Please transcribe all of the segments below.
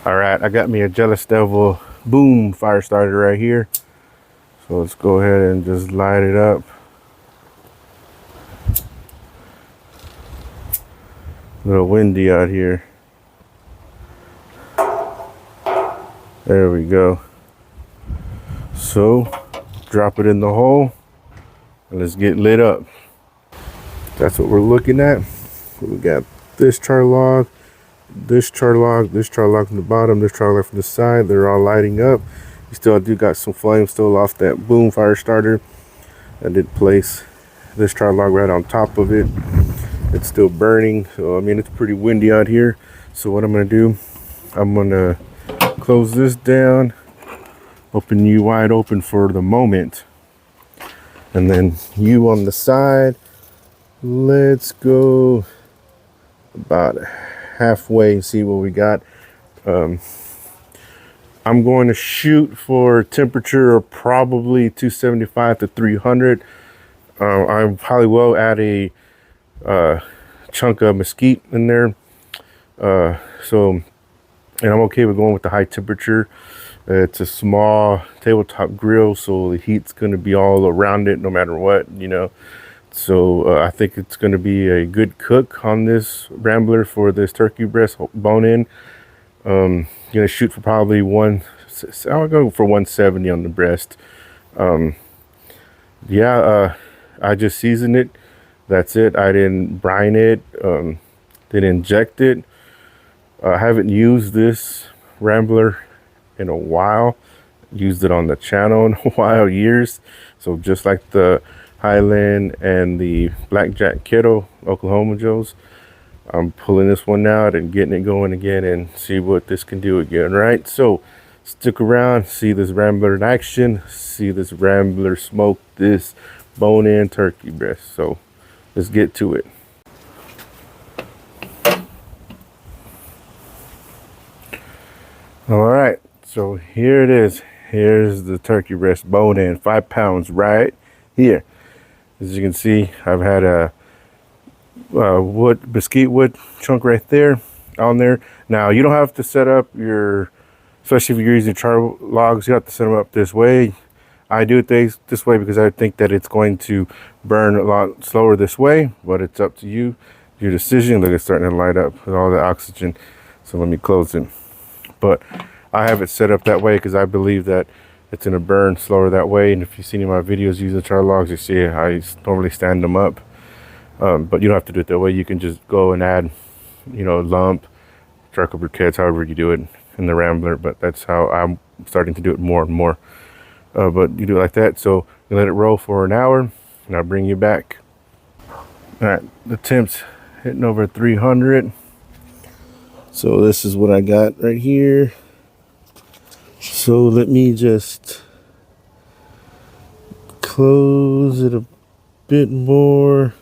All right, I got me a Jealous Devil boom fire starter right here. So let's go ahead and just light it up. A little windy out here. There we go. So drop it in the hole and let's get lit up. That's what we're looking at. We got this char log, this char log, this char log from the bottom, this char log from the side. They're all lighting up. We still do got some flame still off that boom fire starter. I did place this char log right on top of it. It's still burning, so I mean it's pretty windy out here. So what I'm gonna do, I'm gonna close this down, open you wide open for the moment, and then you on the side. Let's go about halfway and see what we got. I'm going to shoot for temperature of probably 275 to 300. I probably will add a chunk of mesquite in there. And I'm okay with going with the high temperature. It's a small tabletop grill, so the heat's going to be all around it no matter what, you know. So I think it's going to be a good cook on this Rambler for this turkey breast bone-in. Gonna shoot for probably I'll go for 170 on the breast. I just seasoned it. That's it. I didn't brine it, didn't inject it. I haven't used this Rambler in a while. Used it on the channel in a while, years. So just like the Highland and the Blackjack Kettle Oklahoma Joe's, I'm pulling this one out and getting it going again and see what this can do again, right? So stick around, see this Rambler in action, see this Rambler smoke this bone-in turkey breast. So let's get to it. All right, so here it is. Here's the turkey breast bone-in, 5 pounds right here. As you can see, I've had a mesquite wood chunk right there on there. Now you don't have to set up your, especially if you're using char logs, you have to set them up this way. I do it this way because I think that it's going to burn a lot slower this way, but it's up to you, your decision. Look, it's starting to light up with all the oxygen. So let me close it. But I have it set up that way because I believe that it's going to burn slower that way. And if you've seen any of my videos using char logs, you see I normally stand them up. But you don't have to do it that way. You can just go and add, you know, lump, charcoal briquettes, however you do it in the Rambler. But that's how I'm starting to do it more and more. But you do it like that. So you let it roll for an hour and I'll bring you back. All right, the temp's hitting over 300. So this is what I got right here. So let me just close it a bit more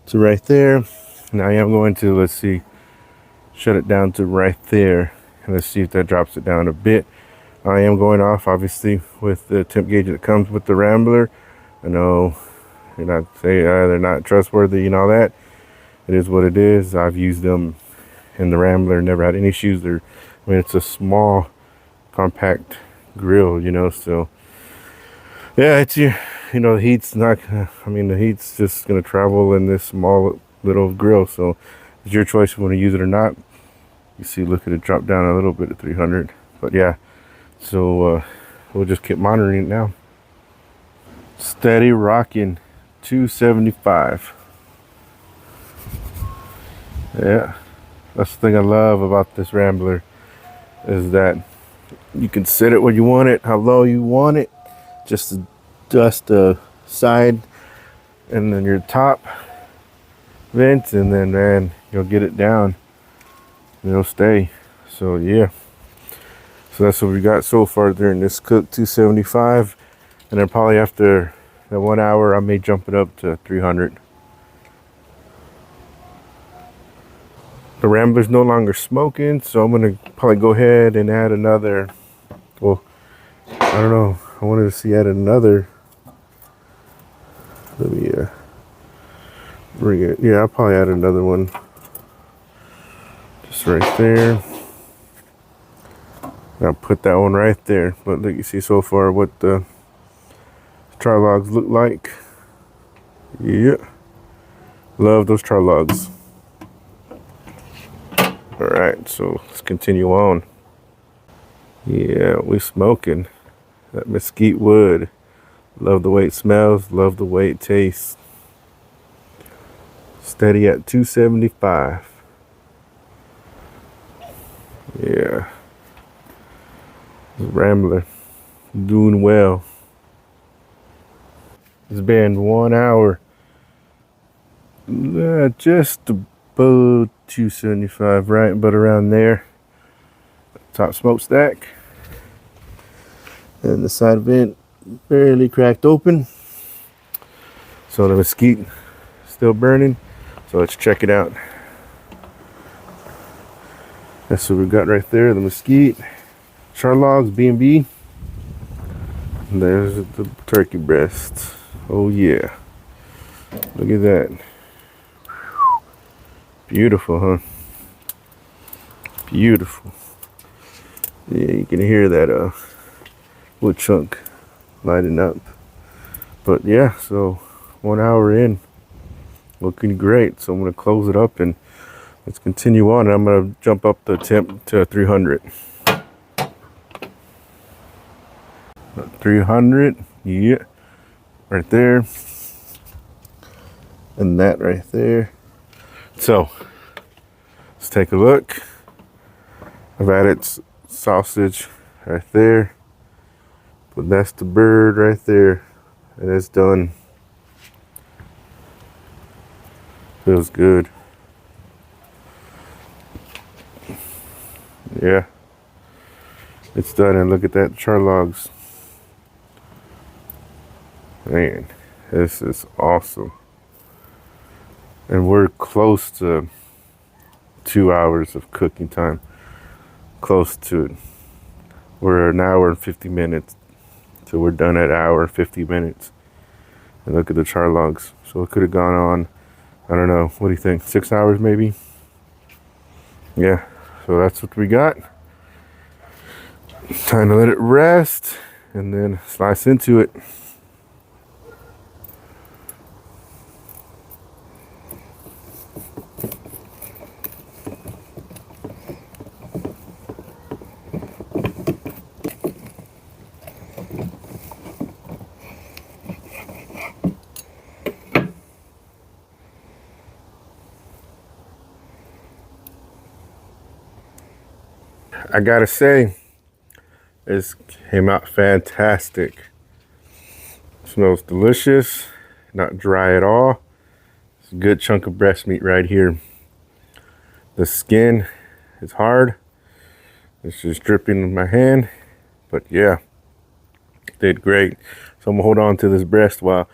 to right there. Now I am going to, let's see, shut it down to right there. And let's see if that drops it down a bit. I am going off, obviously, with the temp gauge that comes with the Rambler. I know you're not saying they're not trustworthy and all that. It is what it is. I've used them in the Rambler, never had any issues. I mean, it's a small, compact grill, you know. So yeah, it's the heat's not. I mean, the heat's just gonna travel in this small little grill. So it's your choice if you want to use it or not. You see, look at it drop down a little bit at 300. But yeah, so we'll just keep monitoring it now. Steady rocking, 275. Yeah, that's the thing I love about this Rambler, is that you can set it where you want it, how low you want it, just adjust the side and then your top vents, and then man, you'll get it down and it'll stay. So yeah, so that's what we got so far during this cook, 275. And then probably after that 1 hour I may jump it up to 300. The Rambler's no longer smoking, so I'm gonna probably go ahead and add another. Well, I don't know. I wanted to see add another. Let me bring it. Yeah, I'll probably add another one. Just right there. I'll put that one right there. But look, you see so far what the char logs look like. Yeah, love those char logs. All right, so let's continue on. Yeah, we smoking that mesquite wood. Love the way it smells, love the way it tastes. Steady at 275. Yeah. Rambler doing well. It's been 1 hour. Just about 275, right? But around there. Top smokestack. And the side vent barely cracked open. So the mesquite still burning. So let's check it out. That's what we got right there, the mesquite. Char logs, B&B. And there's the turkey breast. Oh yeah. Look at that. Beautiful, huh? Beautiful. Yeah, you can hear that wood chunk lighting up. But yeah, so 1 hour in, looking great. So I'm gonna close it up and let's continue on. I'm gonna jump up the temp to 300. 300, yeah, right there. And that right there. So let's take a look. I've added sausage right there, but that's the bird right there, and it's done. Feels good. Yeah, it's done. And look at that char logs. Man, this is awesome. And we're close to 2 hours of cooking time. Close to it. We're an hour and 50 minutes. So we're done at an hour and 50 minutes. And look at the char logs. So it could have gone on, I don't know, what do you think? 6 hours maybe? Yeah, so that's what we got. Time to let it rest and then slice into it. I gotta say, this came out fantastic. Smells delicious, not dry at all. It's a good chunk of breast meat right here. The skin is hard. It's just dripping in my hand, but yeah, did great. So I'm gonna hold on to this breast while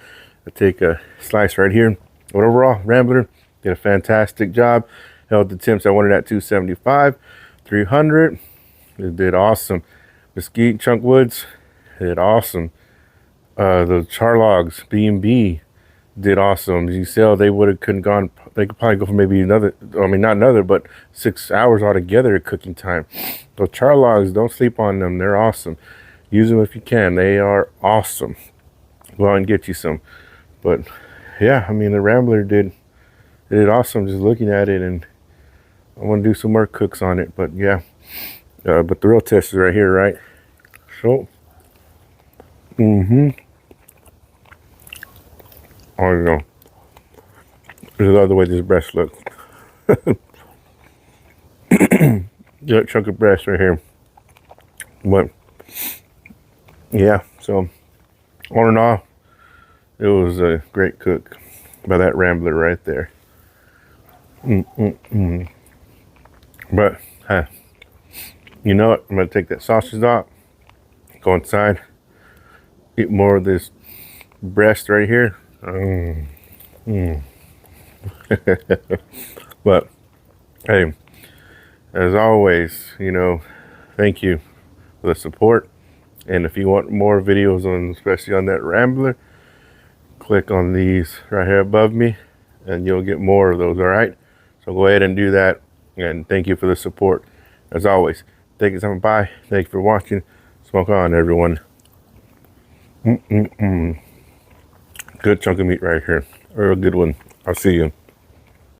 I take a slice right here. But overall, Rambler did a fantastic job. Held the temps I wanted at 275, 300. It did awesome. Mesquite chunk woods did awesome. The char logs, B&B, did awesome. As you saw, they couldn't gone. They could probably go for maybe another. I mean, not another, but 6 hours altogether of cooking time. Those char logs, don't sleep on them. They're awesome. Use them if you can. They are awesome. Go out and get you some. But yeah, I mean, the Rambler did awesome. Just looking at it, and I want to do some more cooks on it. But yeah. But the real test is right here, right? So, I don't know. There's another way this breast looks. Yeah, chunk of breast right here. But yeah, so all in all, it was a great cook by that Rambler right there. But you know what? I'm gonna take that sausage out, go inside, eat more of this breast right here. But hey, as always, you know, thank you for the support. And if you want more videos on, especially on that Rambler, click on these right here above me and you'll get more of those. All right, so go ahead and do that. And thank you for the support as always. Thank you for coming by. Thank you for watching. Smoke on, everyone. Good chunk of meat right here. A real good one. I'll see you.